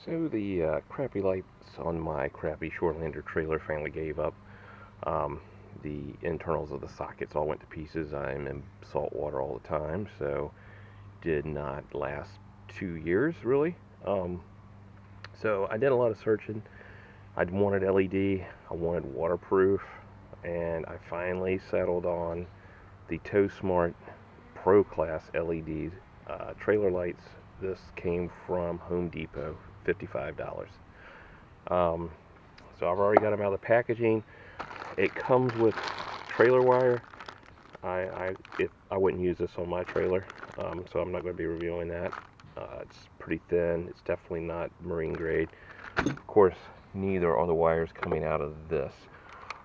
So the crappy lights on my crappy Shorelander trailer finally gave up. The internals of the sockets all went to pieces. I'm in salt water all the time, so did not last 2 years really. Um, so I did a lot of searching. I wanted LED, I wanted waterproof, and I finally settled on the TowSmart Pro Class LED trailer lights. This came from Home Depot, $55. Um, so I've already got them out of the packaging. It comes with trailer wire. I wouldn't use this on my trailer, so I'm not going to be reviewing that. It's pretty thin. It's definitely not marine grade. Of course, neither are the wires coming out of this.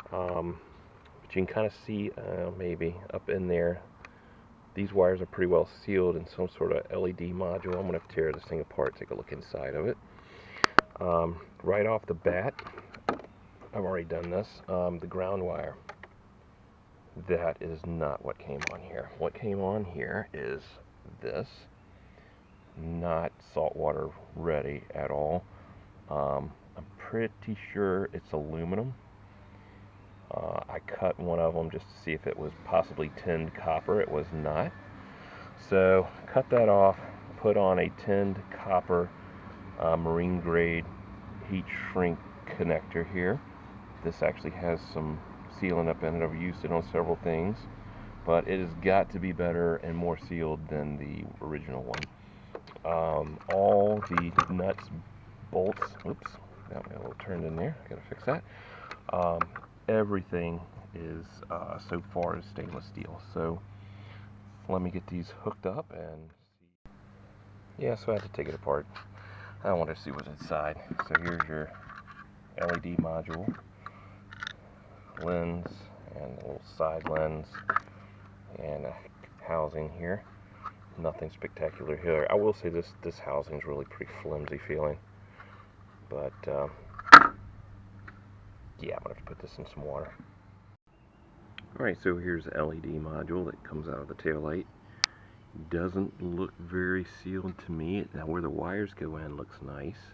But you can kind of see, maybe up in there, these wires are pretty well sealed in some sort of LED module. I'm going to tear this thing apart, take a look inside of it. Right off the bat, I've already done this, the ground wire. That is not what came on here. What came on here is this, not saltwater ready at all. I'm pretty sure it's aluminum. I cut one of them just to see if it was possibly tinned copper. It was not. So cut that off, put on a tinned copper marine grade heat shrink connector here. This actually has some sealant up in it. I've used it on several things, but it has got to be better and more sealed than the original one. All the nuts, bolts, oops, got me a little turned in there, gotta fix that. Everything is so far is stainless steel. So let me get these hooked up and see. Yeah, so I had to take it apart. I wanted to see what's inside. So here's your LED module, lens, and a little side lens, and a housing here. Nothing spectacular here. I will say this housing is really pretty flimsy feeling, but yeah, I'm gonna have to put this in some water. Alright, so here's the LED module that comes out of the taillight. Doesn't look very sealed to me. Now where the wires go in looks nice.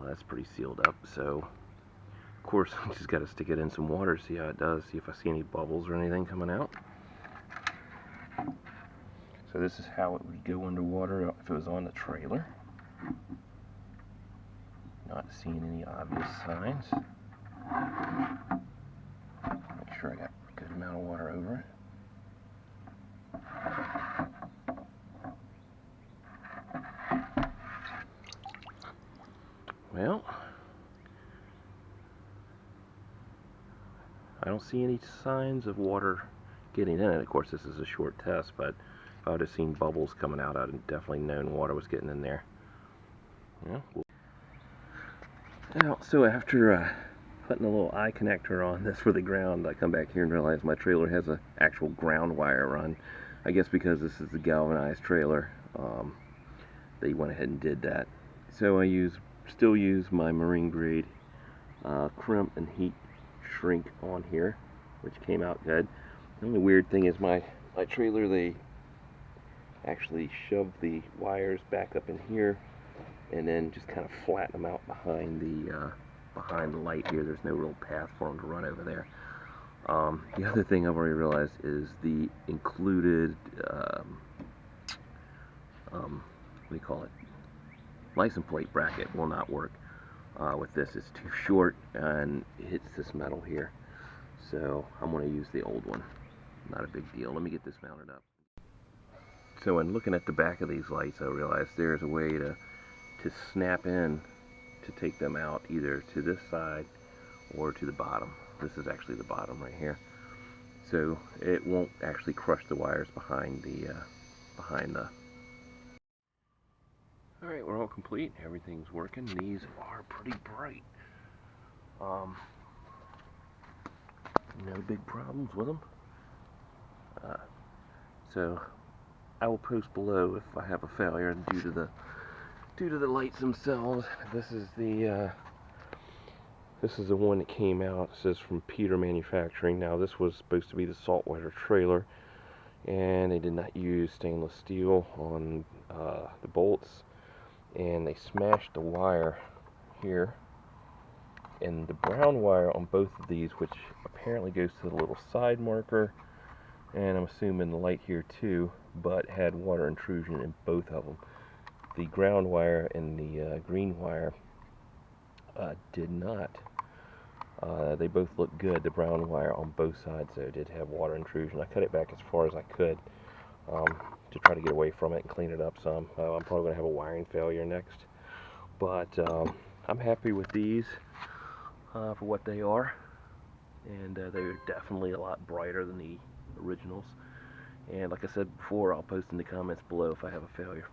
That's pretty sealed up, so of course I just got to stick it in some water, see how it does, see if I see any bubbles or anything coming out. So this is how it would go underwater if it was on the trailer. Not seeing any obvious signs. Make sure I got a good amount of water over it. Well, I don't see any signs of water getting in it. Of course, this is a short test, but if I would have seen bubbles coming out, I'd have definitely known water was getting in there. Yeah. Now, so after putting a little eye connector on this for the ground, I come back here and realize my trailer has an actual ground wire run. I guess because this is the galvanized trailer, they went ahead and did that. So I still use my marine grade crimp and heat shrink on here, which came out good. The only weird thing is my trailer, they actually shoved the wires back up in here and then just kind of flatten them out behind the light here. There's no real path for them to run over there. The other thing I've already realized is the included what do you call it, license plate bracket will not work with this. It's too short and it hits this metal here, so I'm going to use the old one. Not a big deal. Let me get this mounted up. So in looking at the back of these lights, I realized there's a way to snap in to take them out either to this side or to the bottom. This is actually the bottom right here, so it won't actually crush the wires behind the Alright, we're all complete. Everything's working. These are pretty bright. No big problems with them. So I will post below if I have a failure due to the lights themselves. This is the one that came out. It says from Peter Manufacturing. Now this was supposed to be the saltwater trailer, and they did not use stainless steel on the bolts. and they smashed the wire here, and the brown wire on both of these, which apparently goes to the little side marker, and I'm assuming the light here too, but had water intrusion in both of them. The ground wire and the green wire did not. They both look good. The brown wire on both sides though did have water intrusion. I cut it back as far as I could to try to get away from it and clean it up some. I'm probably going to have a wiring failure next, but I'm happy with these for what they are, and they're definitely a lot brighter than the originals. And like I said before, I'll post in the comments below if I have a failure.